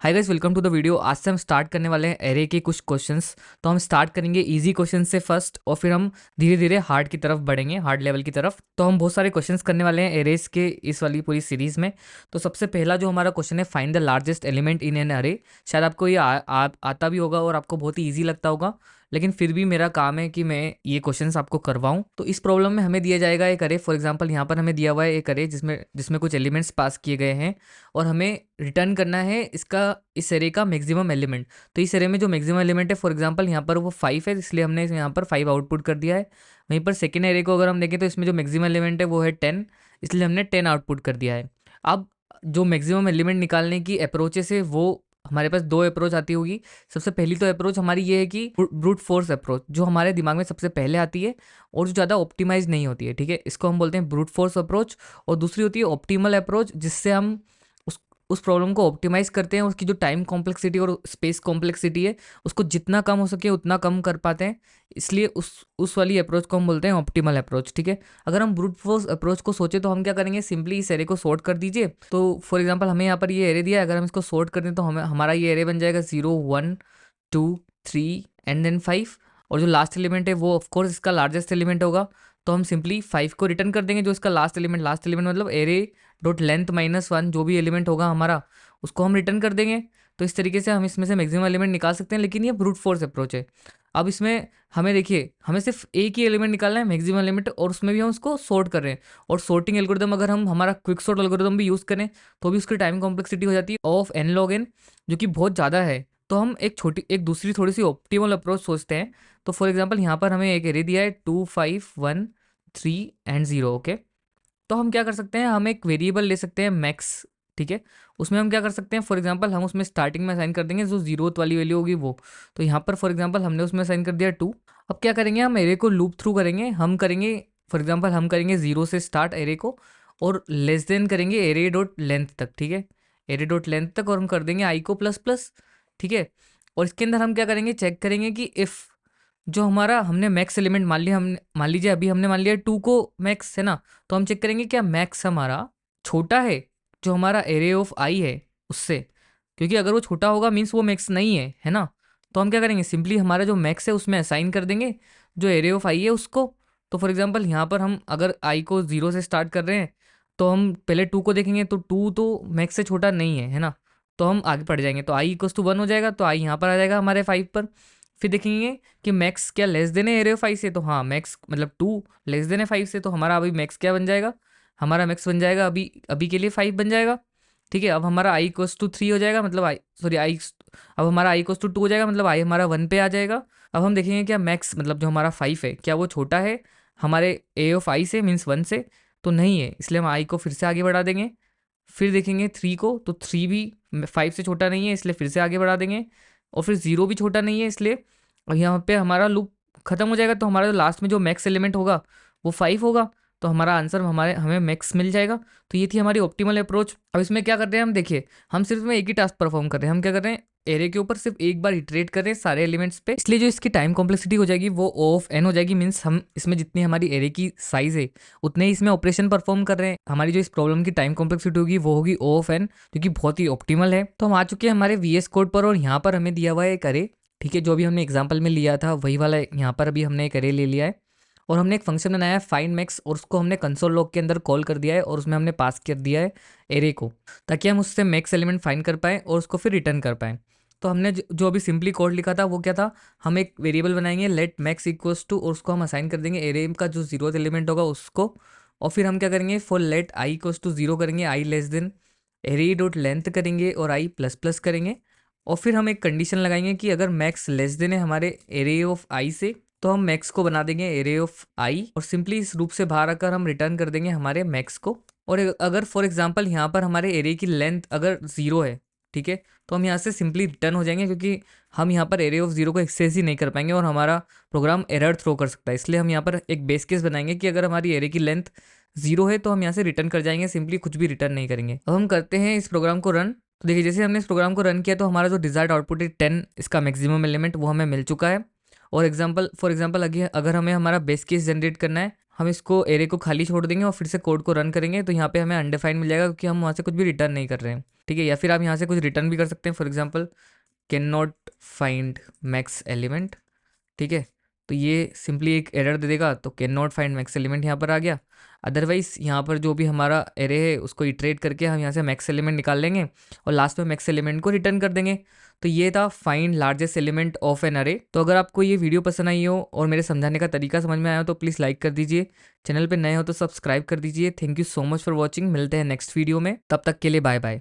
Hi guys, welcome to the video. आज से हम स्टार्ट करने वाले हैं एरे के कुछ क्वेश्चंस। तो हम स्टार्ट करेंगे इजी क्वेश्चन से फर्स्ट, और फिर हम धीरे धीरे हार्ड की तरफ बढ़ेंगे, हार्ड लेवल की तरफ। तो हम बहुत सारे क्वेश्चंस करने वाले हैं एरेस के इस वाली पूरी सीरीज में। तो सबसे पहला जो हमारा क्वेश्चन है, find the largest element in an अरे। शायद आपको ये आता भी होगा और आपको बहुत ही ईजी लगता होगा, लेकिन फिर भी मेरा काम है कि मैं ये क्वेश्चंस आपको करवाऊं। तो इस प्रॉब्लम में हमें दिया जाएगा एक अरे। फॉर एग्जांपल यहाँ पर हमें दिया हुआ है एक अरे जिसमें जिसमें कुछ एलिमेंट्स पास किए गए हैं, और हमें रिटर्न करना है इसका इस एरे का मैक्सिमम एलिमेंट। तो इस एरे में जो मैक्सिमम एलिमेंट है, फॉर एग्जांपल यहाँ पर वो 5 है, इसलिए हमने यहाँ पर 5 आउटपुट कर दिया है। वहीं पर सेकेंड एरे को अगर हम देखें तो इसमें जो मैक्सिमम एलिमेंट है वो है 10, इसलिए हमने 10 आउटपुट कर दिया है। अब जो मैक्सिमम एलिमेंट निकालने की अप्रोचेस है वो हमारे पास दो अप्रोच आती होगी। सबसे पहली तो अप्रोच हमारी ये है कि ब्रूट फोर्स अप्रोच, जो हमारे दिमाग में सबसे पहले आती है और जो ज़्यादा ऑप्टिमाइज नहीं होती है, ठीक है, इसको हम बोलते हैं ब्रूट फोर्स अप्रोच। और दूसरी होती है ऑप्टिमल अप्रोच, जिससे हम उस प्रॉब्लम को ऑप्टिमाइज करते हैं, उसकी जो टाइम कॉम्प्लेक्सिटी और स्पेस कॉम्प्लेक्सिटी है उसको जितना कम हो सके उतना कम कर पाते हैं। इसलिए उस वाली अप्रोच को हम बोलते हैं ऑप्टिमल अप्रोच, ठीक है। अगर हम ब्रूट फोर्स अप्रोच को सोचे तो हम क्या करेंगे, सिंपली इस एरे को सॉर्ट कर दीजिए। तो फॉर एग्जांपल हमें यहाँ पर ये एरे दिया है, अगर हम इसको सॉर्ट कर दें तो हमारा ये एरे बन जाएगा 0 1 2 3 एंड देन 5। और जो लास्ट एलिमेंट है वो ऑफकोर्स इसका लार्जेस्ट एलिमेंट होगा। तो हम सिंपली 5 को रिटर्न कर देंगे, जो इसका लास्ट एलिमेंट मतलब एरे डॉट लेंथ -1, जो भी एलिमेंट होगा हमारा उसको हम रिटर्न कर देंगे। तो इस तरीके से हम इसमें से मैक्सिमम एलिमेंट निकाल सकते हैं, लेकिन ये ब्रूट फोर्स अप्रोच है। अब इसमें हमें देखिए, हमें सिर्फ एक ही एलिमेंट निकालना है मैक्सिमम एलिमेंट, और उसमें भी हम उसको सॉर्ट कर रहे हैं। और सॉर्टिंग एल्गोरिदम अगर हम हमारा क्विक सॉर्ट एल्गोरिदम भी यूज़ करें तो भी उसकी टाइम कॉम्प्लेक्सिटी हो जाती है ऑफ n log n, जो कि बहुत ज़्यादा है। तो हम एक दूसरी थोड़ी सी ऑप्टिमल अप्रोच सोचते हैं। तो फॉर एग्जाम्पल यहाँ पर हमें एक एरे दिया है 2 5 1 3 एंड 0, ओके। तो हम क्या कर सकते हैं, हम एक वेरिएबल ले सकते हैं मैक्स, ठीक है। उसमें हम क्या कर सकते हैं, फॉर एग्जांपल हम उसमें स्टार्टिंग में असाइन कर देंगे जो जीरोथ वाली वैल्यू होगी वो। तो यहाँ पर फॉर एग्जांपल हमने उसमें असाइन कर दिया 2। अब क्या करेंगे, हम एरे को लूप थ्रू करेंगे। हम करेंगे फॉर एग्जांपल हम करेंगे 0 से स्टार्ट एरे को, और लेस देन करेंगे एरे डॉट लेंथ तक, ठीक है, एरे डॉट लेंथ तक, और हम कर देंगे आई को प्लस प्लस, ठीक है। और इसके अंदर हम क्या करेंगे, चेक करेंगे कि इफ़ जो हमारा हमने मैक्स एलिमेंट मान लीजिए अभी हमने मान लिया 2 को मैक्स है ना। तो हम चेक करेंगे क्या मैक्स हमारा छोटा है जो हमारा एरे ऑफ आई है उससे, क्योंकि अगर वो छोटा होगा मीन्स वो मैक्स नहीं है ना। तो हम क्या करेंगे, सिंपली हमारा जो मैक्स है उसमें असाइन कर देंगे जो एरे ऑफ आई है उसको। तो फॉर एग्जांपल यहाँ पर हम अगर आई को 0 से स्टार्ट कर रहे हैं, तो हम पहले 2 को देखेंगे तो 2 तो मैक्स से छोटा नहीं है ना। तो हम आगे बढ़ जाएंगे, तो आई इक्वल्स टू 1 हो जाएगा, तो आई यहाँ पर आ जाएगा हमारे 5 पर। फिर देखेंगे कि मैक्स क्या लेस देन है एरे ऑफ 5 से, तो हाँ मैक्स मतलब 2 लेस देन है 5 से, तो हमारा अभी मैक्स क्या बन जाएगा, हमारा मैक्स बन जाएगा अभी अभी के लिए 5 बन जाएगा, ठीक है। अब हमारा आई इक्वल्स टू 3 हो जाएगा, मतलब आई सॉरी आई अब हमारा आई इक्वल्स टू 2 हो जाएगा, मतलब आई हमारा 1 पे आ जाएगा। अब हम देखेंगे क्या मैक्स मतलब जो हमारा 5 है क्या वो छोटा है हमारे ए ऑफ आई से, मीन्स 1 से, तो नहीं है, इसलिए हम आई को फिर से आगे बढ़ा देंगे। फिर देखेंगे 3 को, तो 3 भी 5 से छोटा नहीं है, इसलिए फिर से आगे बढ़ा देंगे। और फिर 0 भी छोटा नहीं है, इसलिए और यहाँ पे हमारा लूप खत्म हो जाएगा। तो हमारा जो लास्ट में जो मैक्स एलिमेंट होगा वो 5 होगा, तो हमारा आंसर हमें मैक्स मिल जाएगा। तो ये थी हमारी ऑप्टिमल अप्रोच। अब इसमें क्या कर रहे हैं हम, देखिए हम सिर्फ में एक ही टास्क परफॉर्म कर रहे हैं। हम क्या कर रहे हैं, एरे के ऊपर सिर्फ एक बार इटरेट कर रहे हैं सारे एलिमेंट्स पे, इसलिए जो इसकी टाइम कॉम्प्लेक्सिटी हो जाएगी वो ओ ऑफ एन हो जाएगी। मीन्स हम इसमें जितनी हमारी एरे की साइज है उतने ही इसमें ऑपरेशन परफॉर्म कर रहे हैं। हमारी जो इस प्रॉब्लम की टाइम कॉम्प्लेक्सिटी होगी वो होगी ओ ऑफ एन, जो कि बहुत ही ऑप्टिमल है। तो हम आ चुके हैं हमारे वीएस कोड पर, और यहाँ पर हमें दिया हुआ है एक अरे, ठीक है, जो भी हमने एग्जाम्पल में लिया था वही वाला यहाँ पर अभी हमने एक अरे ले लिया है। और हमने एक फंक्शन बनाया है फाइंड मैक्स, और उसको हमने कंसोल लॉग के अंदर कॉल कर दिया है, और उसमें हमने पास कर दिया है एरे को, ताकि हम उससे मैक्स एलिमेंट फाइंड कर पाएँ और उसको फिर रिटर्न कर पाएँ। तो हमने जो अभी सिंपली कोड लिखा था वो क्या था, हम एक वेरिएबल बनाएंगे लेट मैक्स इक्वल्स टू, और उसको हम असाइन कर देंगे एरे का जो 0th एलिमेंट होगा उसको। और फिर हम क्या करेंगे, for let I equals to 0 करेंगे, I less than array dot length करेंगे, और आई प्लस प्लस करेंगे। और फिर हम एक कंडीशन लगाएंगे कि अगर मैक्स लेस देन है हमारे एरे ऑफ आई से, तो हम मैक्स को बना देंगे एरे ऑफ आई, और सिंपली इस रूप से बाहर आकर हम रिटर्न कर देंगे हमारे मैक्स को। और अगर फॉर एग्जांपल यहाँ पर हमारे एरे की लेंथ अगर 0 है, ठीक है, तो हम यहाँ से सिंपली रिटर्न हो जाएंगे, क्योंकि हम यहाँ पर एरे ऑफ 0 को एक्सेस ही नहीं कर पाएंगे और हमारा प्रोग्राम एरर थ्रो कर सकता है। इसलिए हम यहाँ पर एक बेस केस बनाएंगे कि अगर हमारी एरे की लेंथ 0 है तो हम यहाँ से रिटर्न कर जाएंगे, सिंपली कुछ भी रिटर्न नहीं करेंगे। अब हम करते हैं इस प्रोग्राम को रन। तो देखिए जैसे हमने इस प्रोग्राम को रन किया तो हमारा जो डिजायर्ड आउटपुट है 10, इसका मैक्सिमम एलिमेंट वो हमें मिल चुका है। और फॉर एग्जांपल अगर हमें हमारा बेस केस जनरेट करना है, हम इसको एरे को खाली छोड़ देंगे और फिर से कोड को रन करेंगे, तो यहाँ पे हमें अनडिफाइंड मिल जाएगा क्योंकि हम वहाँ से कुछ भी रिटर्न नहीं कर रहे हैं, ठीक है। या फिर आप यहाँ से कुछ रिटर्न भी कर सकते हैं, for example can not find max element, ठीक है। तो ये सिंपली एक एरर दे देगा, तो can not find max element यहाँ पर आ गया। अदरवाइज यहाँ पर जो भी हमारा एरे है उसको इटरेट करके हम यहाँ से मैक्स एलिमेंट निकाल लेंगे और लास्ट में मैक्स एलिमेंट को रिटर्न कर देंगे। तो ये था find largest element of an array. तो अगर आपको ये वीडियो पसंद आई हो और मेरे समझाने का तरीका समझ में आया हो तो प्लीज़ लाइक कर दीजिए, चैनल पे नए हो तो सब्सक्राइब कर दीजिए। Thank you so much for watching, मिलते हैं नेक्स्ट वीडियो में, तब तक के लिए बाय बाय।